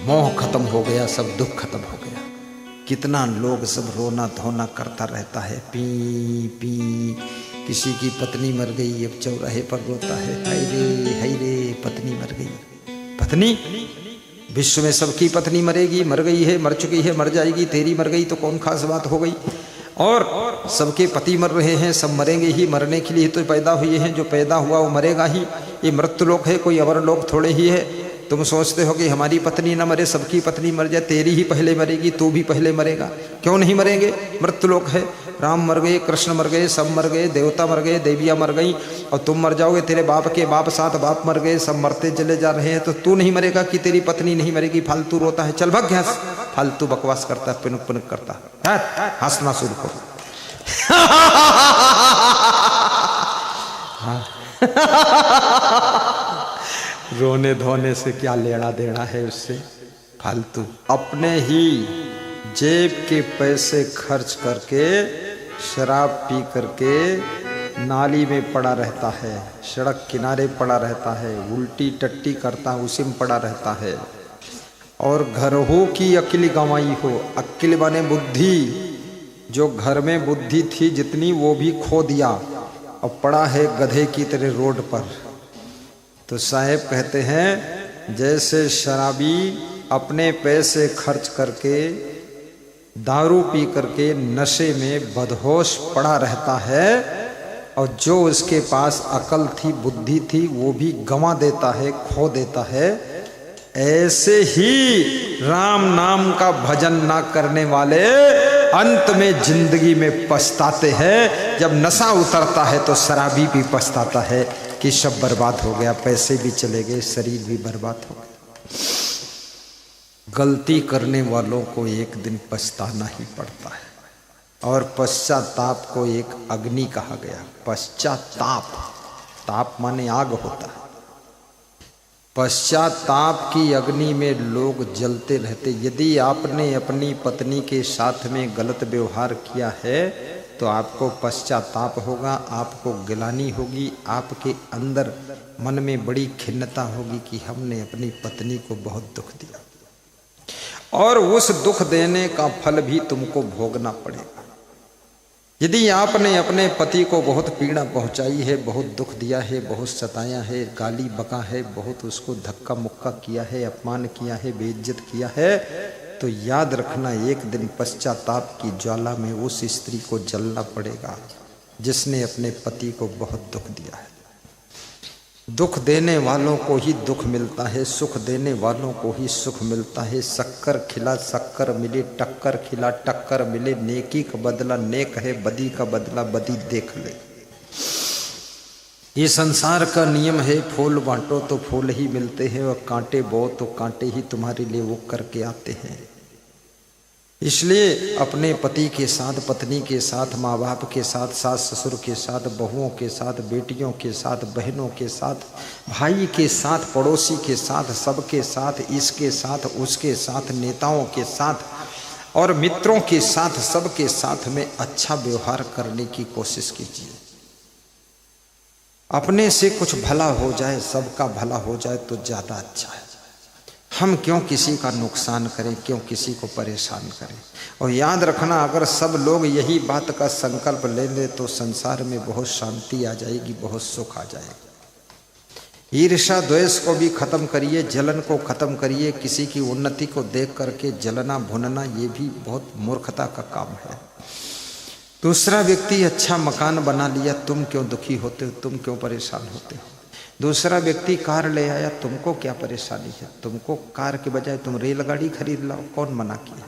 मोह खत्म हो गया, सब दुख खत्म हो गया। कितना लोग सब रोना धोना करता रहता है, पी पी। किसी की पत्नी मर गई, अब चौराहे पर रोता है, हाय रे पत्नी मर गई। पत्नी, विश्व में सबकी पत्नी मरेगी, मर गई है, मर चुकी है, मर जाएगी। तेरी मर गई तो कौन खास बात हो गई। और सबके पति मर रहे हैं, सब मरेंगे ही, मरने के लिए तो पैदा हुए हैं, जो पैदा हुआ वो मरेगा ही। ये मृत्युलोक है, कोई अवर लोक थोड़े ही है। तुम सोचते हो कि हमारी पत्नी न मरे, सबकी पत्नी मर जाए, तेरी ही पहले मरेगी, तू भी पहले मरेगा। क्यों नहीं मरेंगे, मृत्युलोक है। राम मर गए, कृष्ण मर गए, सब मर गए, देवता मर गए, देवियाँ मर गई, और तुम मर जाओगे। तेरे बाप के बाप 7 बाप मर गए, सब मरते चले जा रहे हैं, तो तू नहीं मरेगा कि तेरी पत्नी नहीं मरेगी। फालतू रोता है, चल भाग यहाँ, फालतू बकवास करता है, पिनुक पिनुक करता है, हंसना शुरू करो। रोने धोने से क्या लेना देना है उससे, फालतू। अपने ही जेब के पैसे खर्च करके शराब पी करके नाली में पड़ा रहता है, सड़क किनारे पड़ा रहता है, उल्टी टट्टी करता उसी में पड़ा रहता है। और घर हो की अक्ल गंवाई हो, अक्ल माने बुद्धि, जो घर में बुद्धि थी जितनी वो भी खो दिया, और पड़ा है गधे की तरह रोड पर। तो साहेब कहते हैं जैसे शराबी अपने पैसे खर्च करके दारू पी करके नशे में बदहोश पड़ा रहता है, और जो उसके पास अकल थी बुद्धि थी वो भी गंवा देता है, खो देता है। ऐसे ही राम नाम का भजन ना करने वाले अंत में जिंदगी में पछताते हैं। जब नशा उतरता है तो शराबी भी पछताता है कि सब बर्बाद हो गया, पैसे भी चले गए, शरीर भी बर्बाद हो गया। गलती करने वालों को एक दिन पछताना ही पड़ता है, और पश्चाताप को एक अग्नि कहा गया। पश्चाताप, ताप माने आग होता है। पश्चाताप की अग्नि में लोग जलते रहते। यदि आपने अपनी पत्नी के साथ में गलत व्यवहार किया है तो आपको पश्चाताप होगा, आपको गिलानी होगी, आपके अंदर मन में बड़ी खिन्नता होगी कि हमने अपनी पत्नी को बहुत दुख दिया, और उस दुख देने का फल भी तुमको भोगना पड़ेगा। यदि आपने अपने पति को बहुत पीड़ा पहुंचाई है, बहुत दुख दिया है, बहुत सताया है, गाली बका है, बहुत उसको धक्का मुक्का किया है, अपमान किया है, बेइज्जत किया है, तो याद रखना एक दिन पश्चाताप की ज्वाला में उस स्त्री को जलना पड़ेगा जिसने अपने पति को बहुत दुख दिया है। दुख देने वालों को ही दुख मिलता है, सुख देने वालों को ही सुख मिलता है। शक्कर खिला शक्कर मिले, टक्कर खिला टक्कर मिले, नेकी का बदला नेक है, बदी का बदला बदी देख ले। ये संसार का नियम है, फूल बांटो तो फूल ही मिलते हैं, और कांटे बो तो कांटे ही तुम्हारे लिए वो करके आते हैं। इसलिए अपने पति के साथ, पत्नी के साथ, माँ बाप के साथ, सास ससुर के साथ, बहुओं के साथ, बेटियों के साथ, बहनों के साथ, भाई के साथ, पड़ोसी के साथ, सबके साथ, इसके साथ, उसके साथ, नेताओं के साथ और मित्रों के साथ, सबके साथ में अच्छा व्यवहार करने की कोशिश कीजिए। अपने से कुछ भला हो जाए, सबका भला हो जाए तो ज़्यादा अच्छा है। हम क्यों किसी का नुकसान करें, क्यों किसी को परेशान करें। और याद रखना, अगर सब लोग यही बात का संकल्प ले लें तो संसार में बहुत शांति आ जाएगी, बहुत सुख आ जाएगा। ईर्ष्या द्वेष को भी खत्म करिए, जलन को खत्म करिए। किसी की उन्नति को देख करके जलना भुनना ये भी बहुत मूर्खता का काम है। दूसरा व्यक्ति अच्छा मकान बना लिया, तुम क्यों दुखी होते हो, तुम क्यों परेशान होते हो। दूसरा व्यक्ति कार ले आया, तुमको क्या परेशानी है, तुमको कार के बजाय तुम रेलगाड़ी खरीद लाओ, कौन मना किया।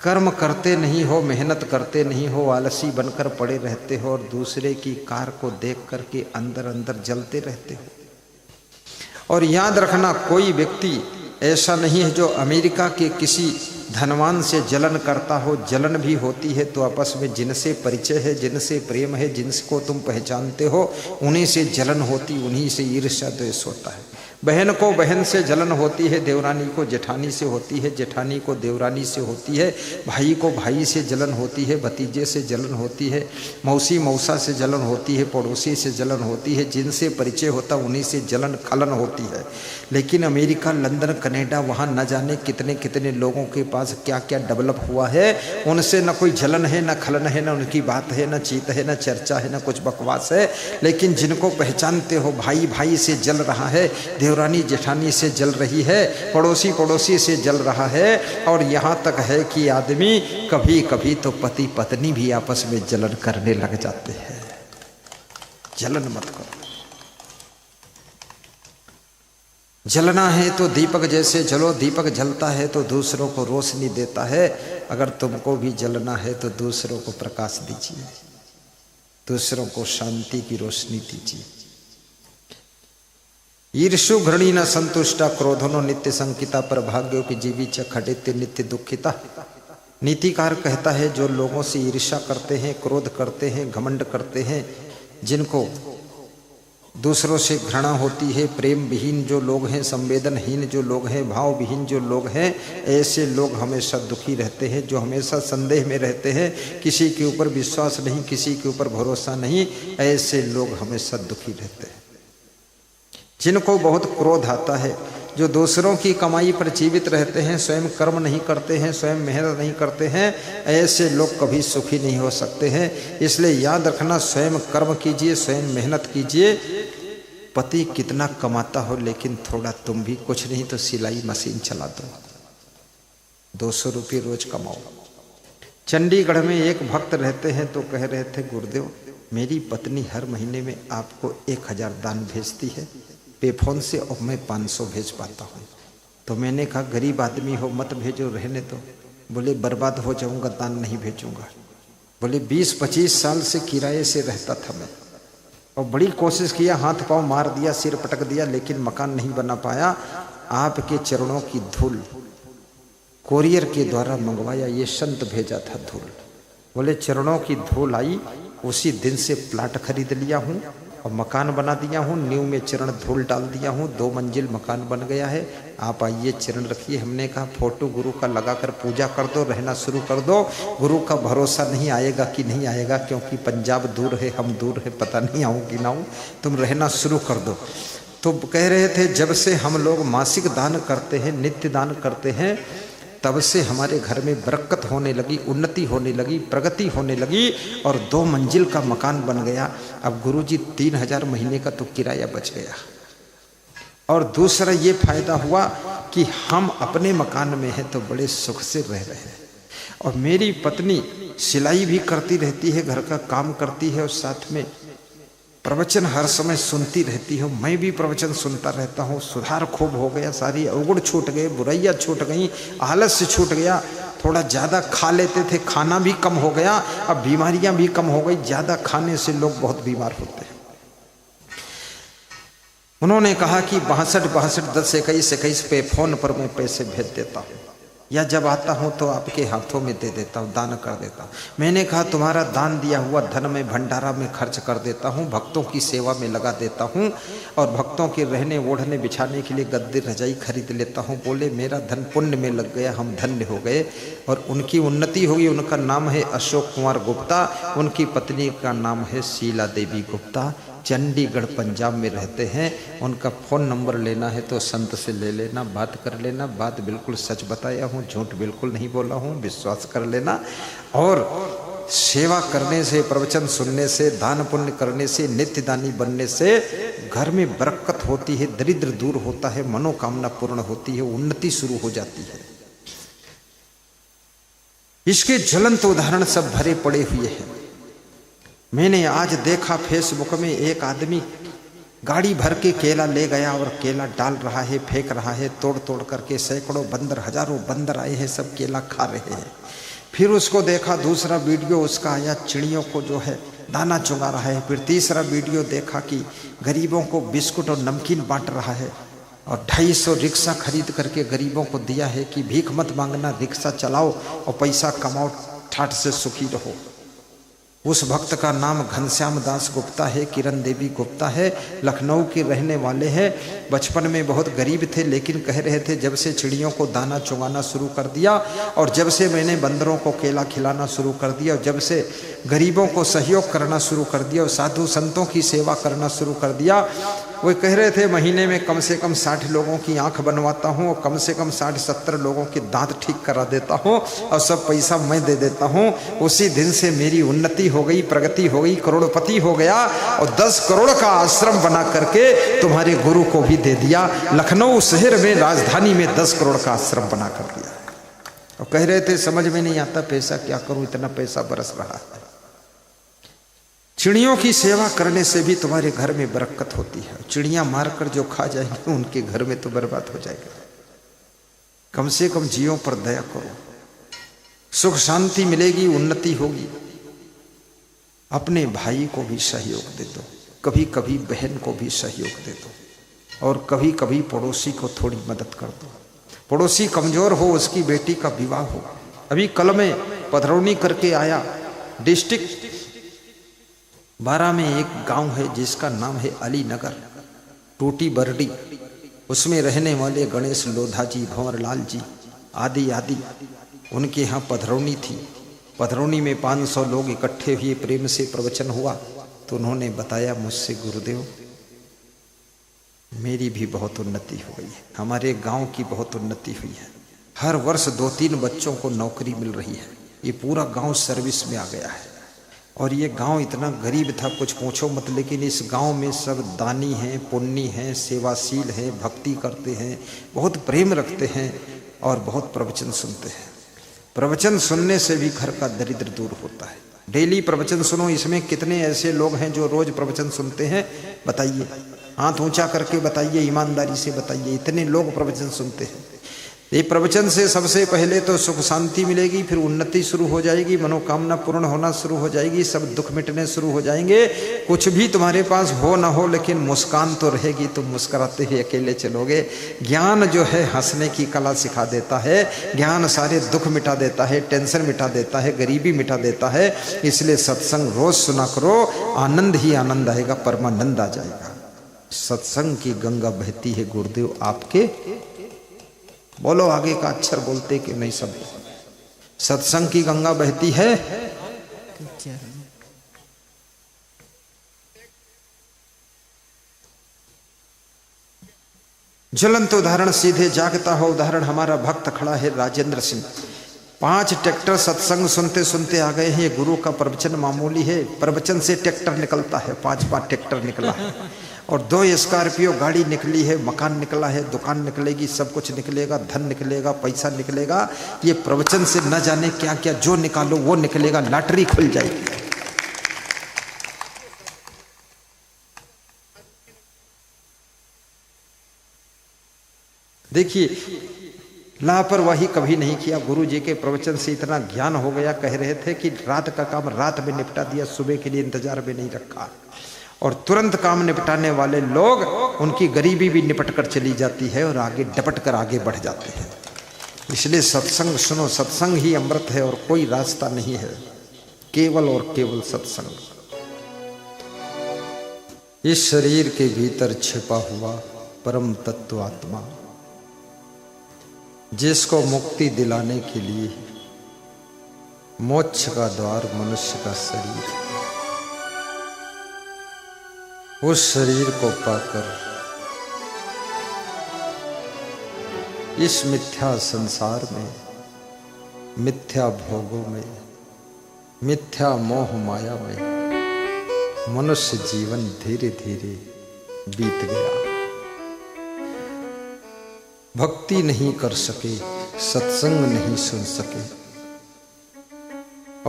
कर्म करते नहीं हो, मेहनत करते नहीं हो, आलसी बनकर पड़े रहते हो, और दूसरे की कार को देख करके अंदर अंदर जलते रहते हो। और याद रखना, कोई व्यक्ति ऐसा नहीं है जो अमेरिका के किसी धनवान से जलन करता हो। जलन भी होती है तो आपस में जिनसे परिचय है, जिनसे प्रेम है, जिनको तुम पहचानते हो, उन्हीं से जलन होती, उन्हीं से ईर्ष्या द्वेष होता है। बहन को बहन से जलन होती है, देवरानी को जेठानी से होती है, जेठानी को देवरानी से होती है, भाई को भाई से जलन होती है, भतीजे से जलन होती है, मौसी मौसा से जलन होती है, पड़ोसी से जलन होती है, जिनसे परिचय होता उन्हीं से जलन खलन होती है। लेकिन अमेरिका, लंदन, कनाडा, वहाँ न जाने कितने कितने लोगों के पास क्या क्या डेवलप हुआ है, उनसे न कोई जलन है, न खलन है, न उनकी बात है, न चीत है, न चर्चा है, न कुछ बकवास है। लेकिन जिनको पहचानते हो, भाई भाई से जल रहा है, देवरानी जेठानी से जल रही है, पड़ोसी पड़ोसी से जल रहा है, और यहाँ तक है कि आदमी कभी कभी तो पति पत्नी भी आपस में जलन करने लग जाते हैं। जलन मत करो। जलना है तो दीपक जैसे जलो, दीपक जलता है तो दूसरों को रोशनी देता है। अगर तुमको भी जलना है तो दूसरों को प्रकाश दीजिए, दूसरों को शांति की रोशनी दीजिए। ईर्षु घृणी न संतुष्टा, क्रोधनो नित्य संकिता, पर भाग्यों की जीवी च खडित नित्य दुखिता। नीतिकार कहता है जो लोगों से ईर्ष्या करते हैं, क्रोध करते हैं, घमंड करते हैं, जिनको दूसरों से घृणा होती है, प्रेम विहीन जो लोग हैं, संवेदनहीन जो लोग हैं, भाव विहीन जो लोग हैं, ऐसे लोग हमेशा दुखी रहते हैं। जो हमेशा संदेह में रहते हैं, किसी के ऊपर विश्वास नहीं, किसी के ऊपर भरोसा नहीं, ऐसे लोग हमेशा दुखी रहते हैं। जिनको बहुत क्रोध आता है, जो दूसरों की कमाई पर जीवित रहते हैं, स्वयं कर्म नहीं करते हैं, स्वयं मेहनत नहीं करते हैं, ऐसे लोग कभी सुखी नहीं हो सकते हैं। इसलिए याद रखना, स्वयं कर्म कीजिए, स्वयं मेहनत कीजिए। पति कितना कमाता हो, लेकिन थोड़ा तुम भी, कुछ नहीं तो सिलाई मशीन चला दो, 200 रुपये रोज कमाओ। चंडीगढ़ में एक भक्त रहते हैं तो कह रहे थे, गुरुदेव मेरी पत्नी हर महीने में आपको 1000 दान भेजती है पेफोन से, और मैं 500 भेज पाता हूँ। तो मैंने कहा गरीब आदमी हो, मत भेजो, रहने दो। बोले बर्बाद हो जाऊंगा, दान नहीं भेजूंगा। बोले 20-25 साल से किराए से रहता था मैं, और बड़ी कोशिश किया, हाथ पांव मार दिया, सिर पटक दिया, लेकिन मकान नहीं बना पाया। आपके चरणों की धूल कोरियर के द्वारा मंगवाया, ये संत भेजा था धूल। बोले चरणों की धूल आई, उसी दिन से प्लाट खरीद लिया हूँ और मकान बना दिया हूँ। नींव में चरण धूल डाल दिया हूँ, 2 मंजिल मकान बन गया है। आप आइए, चरण रखिए। हमने कहा फोटो गुरु का लगाकर पूजा कर दो, रहना शुरू कर दो। गुरु का भरोसा नहीं आएगा कि नहीं आएगा, क्योंकि पंजाब दूर है, हम दूर है, पता नहीं आऊँ कि ना आऊँ, तुम रहना शुरू कर दो। तो कह रहे थे जब से हम लोग मासिक दान करते हैं, नित्य दान करते हैं, तब से हमारे घर में बरकत होने लगी, उन्नति होने लगी, प्रगति होने लगी, और 2 मंजिल का मकान बन गया। अब गुरुजी 3000 महीने का तो किराया बच गया। और दूसरा ये फायदा हुआ कि हम अपने मकान में हैं तो बड़े सुख से रह रहे हैं। और मेरी पत्नी सिलाई भी करती रहती है, घर का काम करती है, और साथ में प्रवचन हर समय सुनती रहती हूँ। मैं भी प्रवचन सुनता रहता हूँ। सुधार खूब हो गया, सारी अवगुण छूट गए, बुराइयाँ छूट गई, आलस से छूट गया। थोड़ा ज़्यादा खा लेते थे, खाना भी कम हो गया, अब बीमारियाँ भी कम हो गई। ज़्यादा खाने से लोग बहुत बीमार होते हैं। उन्होंने कहा कि 62 10 21 पे फ़ोन पर मैं पैसे भेज देता हूँ, या जब आता हूँ तो आपके हाथों में दे देता हूँ, दान कर देता हूँ। मैंने कहा तुम्हारा दान दिया हुआ धन में भंडारा में खर्च कर देता हूँ, भक्तों की सेवा में लगा देता हूँ, और भक्तों के रहने ओढ़ने बिछाने के लिए गद्दे रजाई खरीद लेता हूँ। बोले मेरा धन पुण्य में लग गया, हम धन्य हो गए, और उनकी उन्नति होगी। उनका नाम है अशोक कुमार गुप्ता, उनकी पत्नी का नाम है शीला देवी गुप्ता, चंडीगढ़ पंजाब में रहते हैं। उनका फ़ोन नंबर लेना है तो संत से ले लेना, बात कर लेना। बात बिल्कुल सच बताया हूँ, झूठ बिल्कुल नहीं बोला हूँ, विश्वास कर लेना। और सेवा करने से, प्रवचन सुनने से, दान पुण्य करने से, नित्य दानी बनने से घर में बरकत होती है, दरिद्र दूर होता है, मनोकामना पूर्ण होती है, उन्नति शुरू हो जाती है। इसके ज्वलंत उदाहरण सब भरे पड़े हुए हैं। मैंने आज देखा फेसबुक में, एक आदमी गाड़ी भर के केला ले गया और केला डाल रहा है, फेंक रहा है, तोड़ तोड़ करके। सैकड़ों बंदर, हजारों बंदर आए हैं, सब केला खा रहे हैं। फिर उसको देखा, दूसरा वीडियो उसका आया, चिड़ियों को जो है दाना चुगा रहा है। फिर तीसरा वीडियो देखा कि गरीबों को बिस्कुट और नमकीन बांट रहा है, और 250 रिक्शा खरीद करके गरीबों को दिया है कि भीख मत मांगना, रिक्शा चलाओ और पैसा कमाओ, ठाठ से सुखी रहो। उस भक्त का नाम घनश्याम दास गुप्ता है, किरण देवी गुप्ता है, लखनऊ के रहने वाले हैं। बचपन में बहुत गरीब थे, लेकिन कह रहे थे जब से चिड़ियों को दाना चुगाना शुरू कर दिया और जब से मैंने बंदरों को केला खिलाना शुरू कर दिया और जब से गरीबों को सहयोग करना शुरू कर दिया और साधु संतों की सेवा करना शुरू कर दिया, वो कह रहे थे महीने में कम से कम 60 लोगों की आंख बनवाता हूँ और कम से कम 60-70 लोगों के दांत ठीक करा देता हूँ और सब पैसा मैं दे देता हूँ। उसी दिन से मेरी उन्नति हो गई, प्रगति हो गई, करोड़पति हो गया और 10 करोड़ का आश्रम बना करके तुम्हारे गुरु को भी दे दिया। लखनऊ शहर में, राजधानी में 10 करोड़ का आश्रम बना कर दिया। और कह रहे थे समझ में नहीं आता पैसा क्या करूं, इतना पैसा बरस रहा है। चिड़ियों की सेवा करने से भी तुम्हारे घर में बरकत होती है। चिड़ियां मारकर जो खा जाएंगे उनके घर में तो बर्बाद हो जाएगा। कम से कम जीवों पर दया करो, सुख शांति मिलेगी, उन्नति होगी। अपने भाई को भी सहयोग दे दो, कभी कभी बहन को भी सहयोग दे दो और कभी कभी पड़ोसी को थोड़ी मदद कर दो। पड़ोसी कमजोर हो, उसकी बेटी का विवाह हो। अभी कल में पधरौनी करके आया। डिस्ट्रिक्ट 12 में एक गांव है जिसका नाम है अलीनगर, टूटी बरडी। उसमें रहने वाले गणेश लोधा जी, भंवरलाल जी आदि आदि, उनके यहाँ पधरौनी थी। पधरौनी में 500 लोग इकट्ठे हुए, प्रेम से प्रवचन हुआ तो उन्होंने बताया मुझसे गुरुदेव मेरी भी बहुत उन्नति हो गई है, हमारे गांव की बहुत उन्नति हुई है। हर वर्ष 2-3 बच्चों को नौकरी मिल रही है। ये पूरा गांव सर्विस में आ गया है और ये गांव इतना गरीब था कुछ पूछो मत, लेकिन इस गांव में सब दानी हैं, पुण्य हैं, सेवाशील हैं, भक्ति करते हैं, बहुत प्रेम रखते हैं और बहुत प्रवचन सुनते हैं। प्रवचन सुनने से भी घर का दरिद्र दूर होता है। डेली प्रवचन सुनो। इसमें कितने ऐसे लोग हैं जो रोज प्रवचन सुनते हैं? बताइए, हाथ ऊंचा करके बताइए, ईमानदारी से बताइए। इतने लोग प्रवचन सुनते हैं। ये प्रवचन से सबसे पहले तो सुख शांति मिलेगी, फिर उन्नति शुरू हो जाएगी, मनोकामना पूर्ण होना शुरू हो जाएगी, सब दुख मिटने शुरू हो जाएंगे। कुछ भी तुम्हारे पास हो ना हो, लेकिन मुस्कान तो रहेगी, तुम मुस्कुराते हुए अकेले चलोगे। ज्ञान जो है हंसने की कला सिखा देता है। ज्ञान सारे दुख मिटा देता है, टेंशन मिटा देता है, गरीबी मिटा देता है। इसलिए सत्संग रोज सुना करो, आनंद ही आनंद आएगा, परमानंद आ जाएगा। सत्संग की गंगा बहती है गुरुदेव आपके। बोलो आगे का अक्षर बोलते कि नहीं सब। सत्संग की गंगा बहती है। ज्वलंत उदाहरण, सीधे जागता हो उदाहरण हमारा भक्त खड़ा है राजेंद्र सिंह। 5 ट्रैक्टर सत्संग सुनते सुनते आ गए हैं। गुरु का प्रवचन मामूली है, प्रवचन से ट्रैक्टर निकलता है। 5 ट्रैक्टर निकला है और 2 स्कॉर्पियो गाड़ी निकली है, मकान निकला है, दुकान निकलेगी, सब कुछ निकलेगा, धन निकलेगा, पैसा निकलेगा। ये प्रवचन से न जाने क्या क्या जो निकालो वो निकलेगा, लॉटरी खुल जाएगी। देखिए, लापरवाही कभी नहीं किया। गुरु जी के प्रवचन से इतना ज्ञान हो गया, कह रहे थे कि रात का काम रात में निपटा दिया, सुबह के लिए इंतजार में नहीं रखा। और तुरंत काम निपटाने वाले लोग, उनकी गरीबी भी निपट कर चली जाती है और आगे डपट कर आगे बढ़ जाते हैं। इसलिए सत्संग सुनो, सत्संग ही अमृत है और कोई रास्ता नहीं है, केवल और केवल सत्संग। इस शरीर के भीतर छिपा हुआ परम तत्व आत्मा, जिसको मुक्ति दिलाने के लिए मोक्ष का द्वार मनुष्य का शरीर, उस शरीर को पाकर इस मिथ्या संसार में, मिथ्या भोगों में, मिथ्या मोह माया में मनुष्य जीवन धीरे धीरे बीत गया। भक्ति नहीं कर सके, सत्संग नहीं सुन सके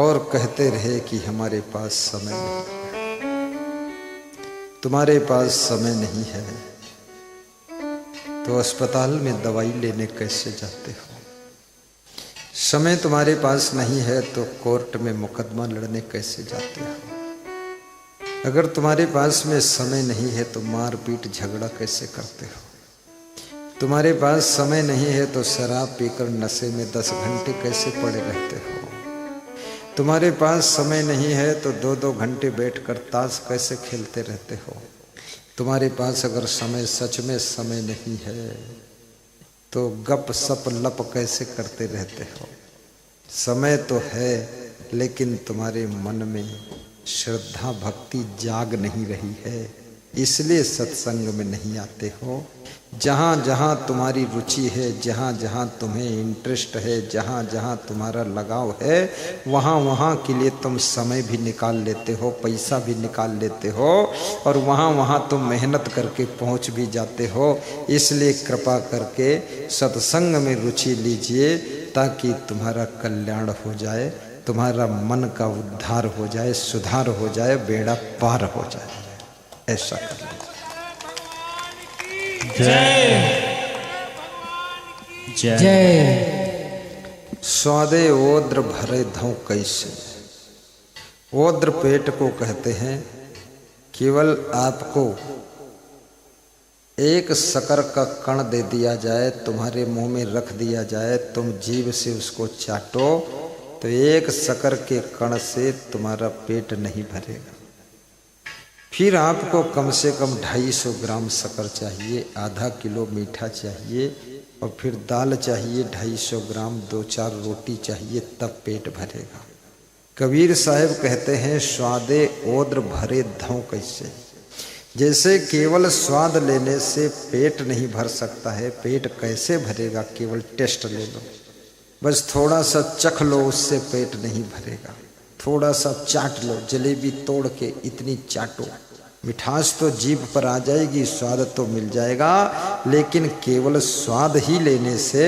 और कहते रहे कि हमारे पास समय नहीं। तुम्हारे पास समय नहीं है तो अस्पताल में दवाई लेने कैसे जाते हो? समय तुम्हारे पास नहीं है तो कोर्ट में मुकदमा लड़ने कैसे जाते हो? अगर तुम्हारे पास में समय नहीं है तो मारपीट झगड़ा कैसे करते हो? तुम्हारे पास समय नहीं है तो शराब पीकर नशे में 10 घंटे कैसे पड़े रहते हो? तुम्हारे पास समय नहीं है तो 2-2 घंटे बैठकर ताश कैसे खेलते रहते हो? तुम्हारे पास अगर समय सच में समय नहीं है तो गप सप लप कैसे करते रहते हो? समय तो है लेकिन तुम्हारे मन में श्रद्धा भक्ति जाग नहीं रही है, इसलिए सत्संग में नहीं आते हो। जहाँ जहाँ तुम्हारी रुचि है, जहाँ जहाँ तुम्हें इंटरेस्ट है, जहाँ जहाँ तुम्हारा लगाव है, वहाँ वहाँ के लिए तुम समय भी निकाल लेते हो, पैसा भी निकाल लेते हो और वहाँ वहाँ तुम मेहनत करके पहुँच भी जाते हो। इसलिए कृपा करके सत्संग में रुचि लीजिए ताकि तुम्हारा कल्याण हो जाए, तुम्हारा मन का उद्धार हो जाए, सुधार हो जाए, बेड़ा पार हो जाए। ऐसा कर लीजिए। जय जय। स्वादे ओद्र भरे धों कैसे। ओद्र पेट को कहते हैं। केवल आपको एक शक्कर का कण दे दिया जाए, तुम्हारे मुंह में रख दिया जाए, तुम जीभ से उसको चाटो तो एक शक्कर के कण से तुम्हारा पेट नहीं भरेगा। फिर आपको कम से कम 250 ग्राम शक्कर चाहिए, आधा किलो मीठा चाहिए और फिर दाल चाहिए 250 ग्राम, 2-4 रोटी चाहिए, तब पेट भरेगा। कबीर साहब कहते हैं स्वादे ओद्र भरे धों कैसे। जैसे केवल स्वाद लेने से पेट नहीं भर सकता है, पेट कैसे भरेगा? केवल टेस्ट ले लो, बस थोड़ा सा चख लो, उससे पेट नहीं भरेगा। थोड़ा सा चाट लो, जलेबी तोड़ के इतनी चाटो, मिठास तो जीभ पर आ जाएगी, स्वाद तो मिल जाएगा, लेकिन केवल स्वाद ही लेने से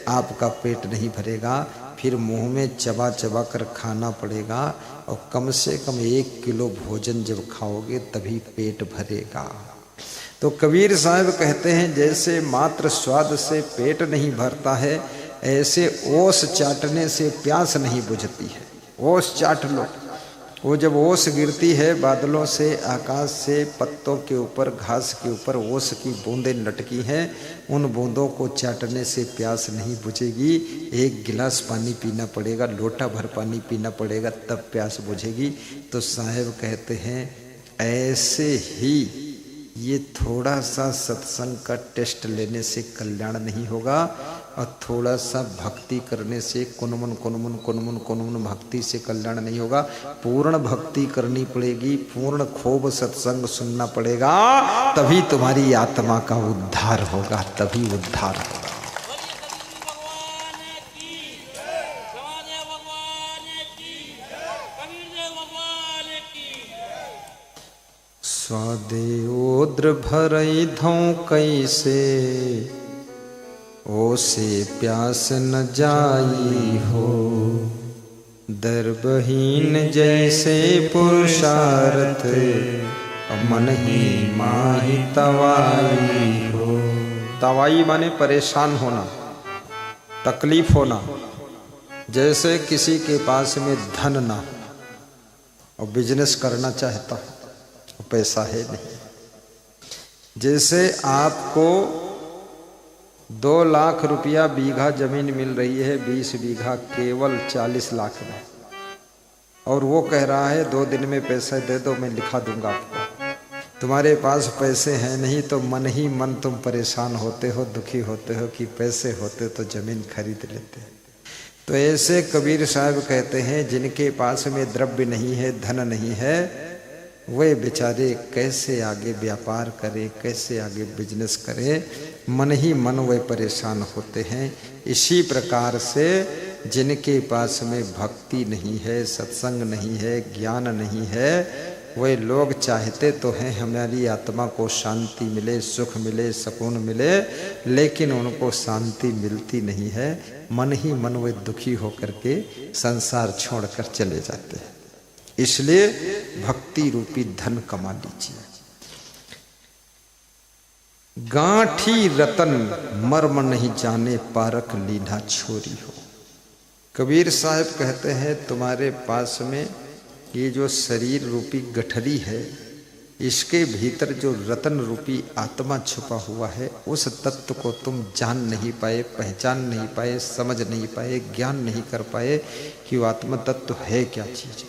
आपका पेट नहीं भरेगा। फिर मुंह में चबा चबा कर खाना पड़ेगा और कम से कम 1 किलो भोजन जब खाओगे तभी पेट भरेगा। तो कबीर साहब कहते हैं जैसे मात्र स्वाद से पेट नहीं भरता है, ऐसे ओस चाटने से प्यास नहीं बुझती है। ओस चाट लो, वो जब ओस गिरती है बादलों से, आकाश से, पत्तों के ऊपर, घास के ऊपर ओस की बूंदें लटकी हैं, उन बूंदों को चाटने से प्यास नहीं बुझेगी। 1 गिलास पानी पीना पड़ेगा, लोटा भर पानी पीना पड़ेगा, तब प्यास बुझेगी। तो साहब कहते हैं ऐसे ही ये थोड़ा सा सत्संग का टेस्ट लेने से कल्याण नहीं होगा और थोड़ा सा भक्ति करने से कुनमुन कुनमुन कुनमुन कुनमुन भक्ति से कल्याण नहीं होगा। पूर्ण भक्ति करनी पड़ेगी, पूर्ण खूब सत्संग सुनना पड़ेगा, तभी तुम्हारी आत्मा का उद्धार होगा, तभी उद्धार होगा। स्वादे ओद्र भरई धों कैसे, ओसे प्यास न जाई हो। दर्बहीन जैसे पुरुषार्थ, मन ही माही तवाई हो। तवाई माने परेशान होना, तकलीफ होना। जैसे किसी के पास में धन ना और बिजनेस करना चाहता हो, पैसा है नहीं। जैसे आपको 2 लाख रुपया बीघा जमीन मिल रही है, 20 बीघा केवल 40 लाख में, और वो कह रहा है 2 दिन में पैसा दे दो, मैं लिखा दूंगा आपको। तुम्हारे पास पैसे हैं नहीं तो मन ही मन तुम परेशान होते हो, दुखी होते हो कि पैसे होते तो जमीन खरीद लेते। तो ऐसे कबीर साहब कहते हैं जिनके पास में द्रव्य नहीं है, धन नहीं है, वे बेचारे कैसे आगे व्यापार करें, कैसे आगे बिजनेस करें, मन ही मन वे परेशान होते हैं। इसी प्रकार से जिनके पास में भक्ति नहीं है, सत्संग नहीं है, ज्ञान नहीं है, वे लोग चाहते तो हैं हमारी आत्मा को शांति मिले, सुख मिले, सुकून मिले, लेकिन उनको शांति मिलती नहीं है। मन ही मन वे दुखी होकर के संसार छोड़कर चले जाते हैं। इसलिए भक्ति रूपी धन कमा लीजिए। गांठी रतन मर्म नहीं जाने, पारख लीना छोरी हो। कबीर साहब कहते हैं तुम्हारे पास में ये जो शरीर रूपी गठरी है, इसके भीतर जो रतन रूपी आत्मा छुपा हुआ है, उस तत्व को तुम जान नहीं पाए, पहचान नहीं पाए, समझ नहीं पाए, ज्ञान नहीं कर पाए कि वो आत्मा तत्व है क्या चीज।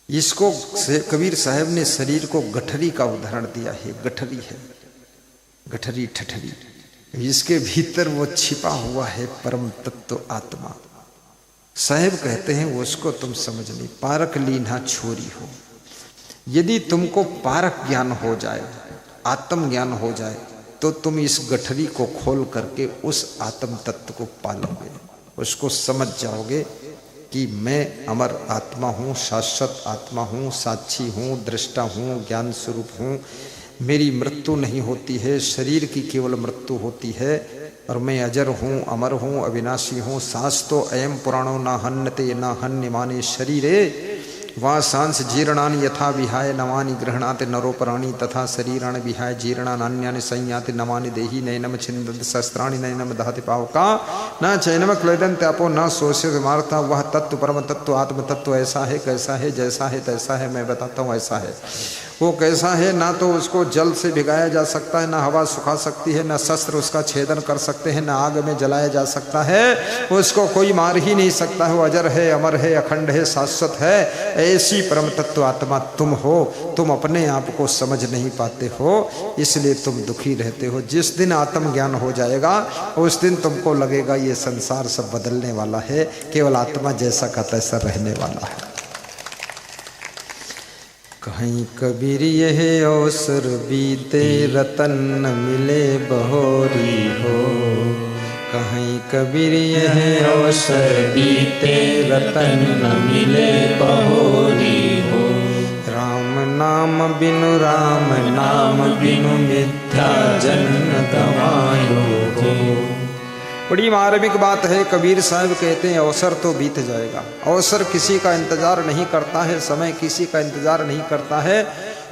इसको कबीर साहब ने शरीर को गठरी का उदाहरण दिया है। गठरी है, गठरी ठठरी, इसके भीतर वो छिपा हुआ है परम तत्व आत्मा। साहब कहते हैं उसको तुम समझ नहीं, पारक लीना छोरी हो। यदि तुमको पारक ज्ञान हो जाए, आत्म ज्ञान हो जाए, तो तुम इस गठरी को खोल करके उस आत्म तत्व को पालोगे, उसको समझ जाओगे कि मैं अमर आत्मा हूँ, शाश्वत आत्मा हूँ, साक्षी हूँ, दृष्टा हूँ, ज्ञान स्वरूप हूँ। मेरी मृत्यु नहीं होती है, शरीर की केवल मृत्यु होती है, और मैं अजर हूँ, अमर हूँ, अविनाशी हूँ। सांस तो अयम पुराणो न हन्यते न हन्यमाने शरीरे, वहाँ सांस जीर्णानि यथा विहाय नवानि गृह्णाति नरोपराणि, तथा शरीराणि विहाय जीर्णान्यानि संयाति नवानि देहि। नैनम छिन्दन्ति शस्त्राणि नैनम दहति पावका, न चैनम क्लेदन्ति अपो न शोष्यति मार्ता। वह तत्व परम तत्व आत्म तत्व ऐसा है, कैसा है, जैसा है तैसा है। मैं बताता हूँ ऐसा है। वो कैसा है, ना तो उसको जल से भिगाया जा सकता है, ना हवा सुखा सकती है, ना शस्त्र उसका छेदन कर सकते हैं, ना आग में जलाया जा सकता है। उसको कोई मार ही नहीं सकता है। वो अजर है, अमर है, अखंड है, शाश्वत है। ऐसी परम तत्व आत्मा तुम हो। तुम अपने आप को समझ नहीं पाते हो, इसलिए तुम दुखी रहते हो। जिस दिन आत्म ज्ञान हो जाएगा, उस दिन तुमको लगेगा ये संसार सब बदलने वाला है, केवल आत्मा जैसा का तैसा रहने वाला है। कहीं कबीर यह अवसर बीते, रतन न मिले बहोरी हो। कहीं कबीर यह अवसर बीते, रतन न मिले बहोरी हो। राम नाम बिनु, राम नाम बिनु, मिथ्या जन्म गवायो हो। बड़ी मार्मिक बात है। कबीर साहब कहते हैं अवसर तो बीत जाएगा। अवसर किसी का इंतजार नहीं करता है, समय किसी का इंतजार नहीं करता है।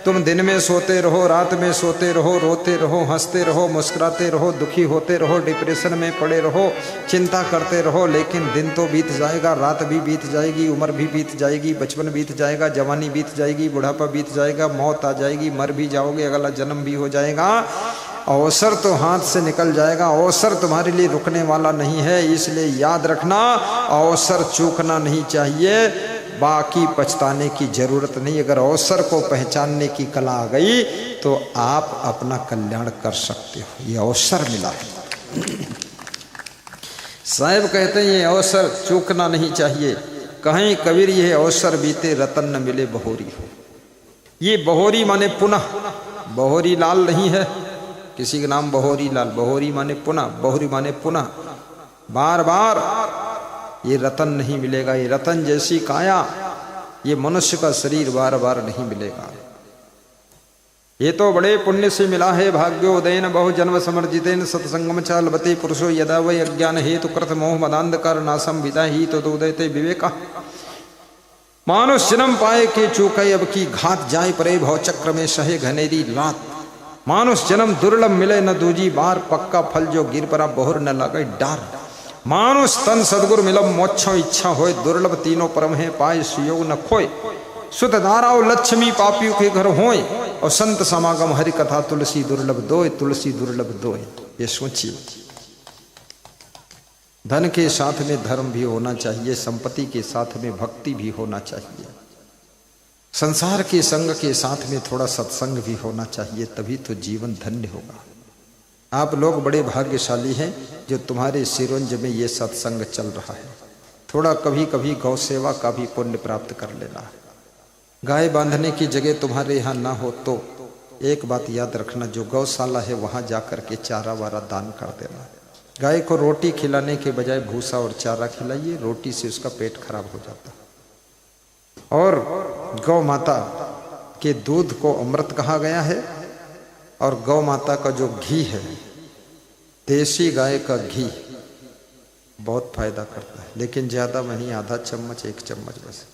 तुम दिन में सोते रहो, रात में सोते रहो, रोते रहो, हंसते रहो, मुस्कुराते रहो, दुखी होते रहो, डिप्रेशन में पड़े रहो, चिंता करते रहो, लेकिन दिन तो बीत जाएगा, रात भी बीत जाएगी, उम्र भी बीत जाएगी, बचपन बीत जाएगा, जवानी बीत जाएगी, बुढ़ापा बीत जाएगा, मौत आ जाएगी, मर भी जाओगे, अगला जन्म भी हो जाएगा। अवसर तो हाथ से निकल जाएगा। अवसर तुम्हारे लिए रुकने वाला नहीं है, इसलिए याद रखना, अवसर चूकना नहीं चाहिए। बाकी पछताने की जरूरत नहीं। अगर अवसर को पहचानने की कला आ गई तो आप अपना कल्याण कर सकते हो। ये अवसर मिला है। साहब कहते हैं ये अवसर चूकना नहीं चाहिए। कहीं कबीर ये अवसर बीते, रतन न मिले बहोरी हो। ये बहोरी माने पुनः, बहोरी लाल नहीं है किसी का नाम बहोरी लाल। बहोरी माने पुनः, बहोरी माने पुनः, बार बार। ये रतन नहीं मिलेगा। ये रतन जैसी काया, ये मनुष्य का शरीर बार बार नहीं मिलेगा। ये तो बड़े पुण्य से मिला है। भाग्योदयन बहु जन्म समर्जितेन सत्संगम च लभते पुरुषो यदा वै अज्ञान हेतु कृत मोह मदांधकार नासम विदा ही तो उदयते विवेका। मानुष जन्म पाए के चूके अब की घात, जाए परे भव चक्र में सहे घनेरी लात। मानुष जन्म दुर्लभ मिले न दूजी बार, पक्का फल जो गिर परा बहुर न लगे डार। मानुष तन सदगुरु मिलब मोक्षो इच्छा होय, दुर्लभ तीनों परम है पाए सुयोग न खोय। सुत धाराओ लक्ष्मी पापियों के घर होय, और संत समागम हरि कथा तुलसी दुर्लभ दोय, तुलसी दुर्लभ दोय। ये सोचिए, धन के साथ में धर्म भी होना चाहिए, संपत्ति के साथ में भक्ति भी होना चाहिए, संसार के संग के साथ में थोड़ा सत्संग भी होना चाहिए, तभी तो जीवन धन्य होगा। आप लोग बड़े भाग्यशाली हैं जो तुम्हारे सिरंज में ये सत्संग चल रहा है। थोड़ा कभी कभी गौ सेवा का भी पुण्य प्राप्त कर लेना। गाय बांधने की जगह तुम्हारे यहाँ ना हो तो एक बात याद रखना, जो गौशाला है वहाँ जा कर के चारा वारा दान कर देना। गाय को रोटी खिलाने के बजाय भूसा और चारा खिलाइए, रोटी से उसका पेट खराब हो जाता। और गौ माता के दूध को अमृत कहा गया है, और गौ माता का जो घी है, देसी गाय का घी बहुत फायदा करता है, लेकिन ज़्यादा नहीं, आधा चम्मच, 1 चम्मच बस।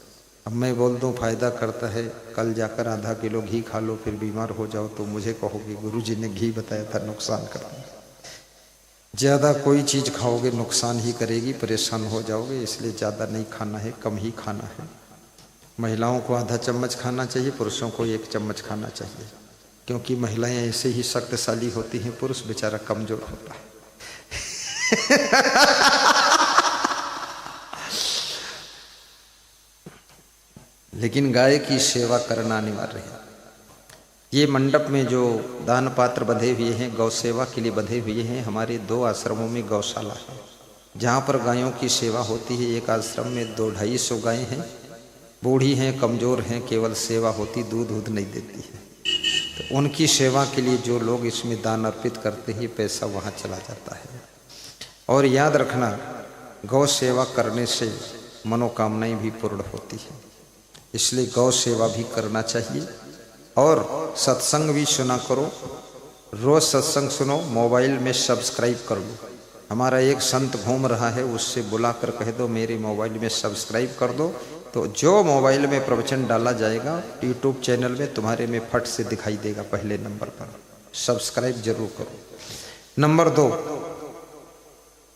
अब मैं बोल दूं फायदा करता है, कल जाकर आधा किलो घी खा लो, फिर बीमार हो जाओ तो मुझे कहोगे गुरुजी ने घी बताया था नुकसान करता है। ज़्यादा कोई चीज़ खाओगे नुकसान ही करेगी, परेशान हो जाओगे, इसलिए ज़्यादा नहीं खाना है, कम ही खाना है। महिलाओं को आधा चम्मच खाना चाहिए, पुरुषों को 1 चम्मच खाना चाहिए, क्योंकि महिलाएं ऐसे ही शक्तिशाली होती हैं, पुरुष बेचारा कमजोर होता है। लेकिन गाय की सेवा करना अनिवार्य है। ये मंडप में जो दान पात्र बंधे हुए हैं, गौ सेवा के लिए बंधे हुए हैं। हमारे 2 आश्रमों में गौशाला है, जहाँ पर गायों की सेवा होती है। एक आश्रम में 200-250 गायें हैं, बूढ़ी हैं, कमज़ोर हैं, केवल सेवा होती, दूध नहीं देती है। तो उनकी सेवा के लिए जो लोग इसमें दान अर्पित करते हैं, पैसा वहाँ चला जाता है। और याद रखना, गौ सेवा करने से मनोकामनाएं भी पूर्ण होती है, इसलिए गौ सेवा भी करना चाहिए। और सत्संग भी सुना करो, रोज़ सत्संग सुनो, मोबाइल में सब्सक्राइब कर लो। हमारा एक संत घूम रहा है, उससे बुलाकर कह दो मेरे मोबाइल में सब्सक्राइब कर दो, तो जो मोबाइल में प्रवचन डाला जाएगा यूट्यूब चैनल में तुम्हारे में फट से दिखाई देगा। पहले नंबर पर सब्सक्राइब जरूर करो। नंबर 2,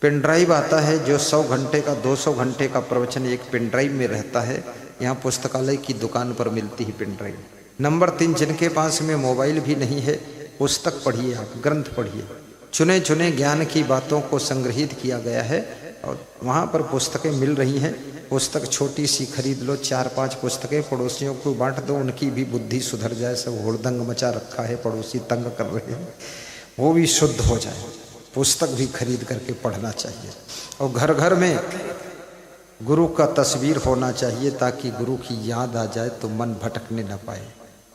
पेन ड्राइव आता है जो 100 घंटे का 200 घंटे का प्रवचन एक पेन ड्राइव में रहता है। यहाँ पुस्तकालय की दुकान पर मिलती है पेन ड्राइव। नंबर 3, जिनके पास में मोबाइल भी नहीं है, पुस्तक पढ़िए, आप ग्रंथ पढ़िए। चुने चुने ज्ञान की बातों को संग्रहित किया गया है और वहाँ पर पुस्तकें मिल रही हैं। पुस्तक छोटी सी खरीद लो, 4-5 पुस्तकें पड़ोसियों को बांट दो, उनकी भी बुद्धि सुधर जाए। सब हुड़दंग मचा रखा है, पड़ोसी तंग कर रहे हैं, वो भी शुद्ध हो जाए। पुस्तक भी खरीद करके पढ़ना चाहिए। और घर घर में गुरु का तस्वीर होना चाहिए, ताकि गुरु की याद आ जाए तो मन भटकने न पाए।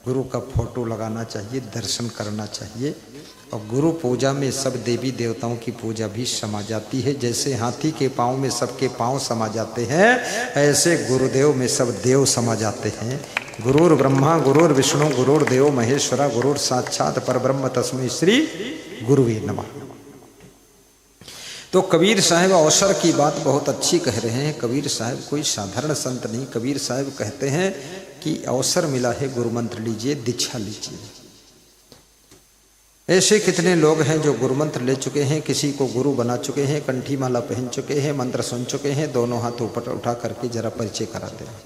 गुरु का फोटो लगाना चाहिए, दर्शन करना चाहिए। और गुरु पूजा में सब देवी देवताओं की पूजा भी समा जाती है। जैसे हाथी के पाँव में सबके पाँव समा जाते हैं, ऐसे गुरुदेव में सब देव समा जाते हैं। गुरुर् ब्रह्मा गुरुर् विष्णु गुरुर्देव महेश्वरा गुरुर् साक्षात परब्रह्म तस्मै श्री गुरुवे नमः। तो कबीर साहब अवसर की बात बहुत अच्छी कह रहे हैं। कबीर साहब कोई साधारण संत नहीं। कबीर साहब कहते हैं कि अवसर मिला है, गुरु मंत्र लीजिए, दीक्षा लीजिए। ऐसे कितने लोग हैं जो गुरु मंत्र ले चुके हैं, किसी को गुरु बना चुके हैं, कंठी माला पहन चुके हैं, मंत्र सुन चुके हैं। दोनों हाथ ऊपर उठा करके जरा परिचय कराते हैं।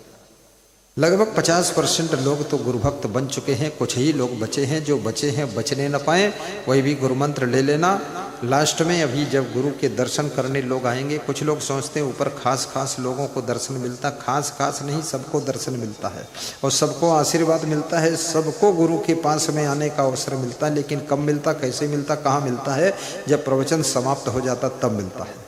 लगभग 50% लोग तो गुरु भक्त बन चुके हैं। कुछ ही लोग बचे हैं, जो बचे हैं बचने न पाए, वही भी गुरु मंत्र ले लेना। लास्ट में अभी जब गुरु के दर्शन करने लोग आएंगे, कुछ लोग सोचते हैं ऊपर खास लोगों को दर्शन मिलता। खास नहीं, सबको दर्शन मिलता है और सबको आशीर्वाद मिलता है। सबको गुरु के पास में आने का अवसर मिलता है, लेकिन कब मिलता, कैसे मिलता, कहाँ मिलता है? जब प्रवचन समाप्त हो जाता तब मिलता है।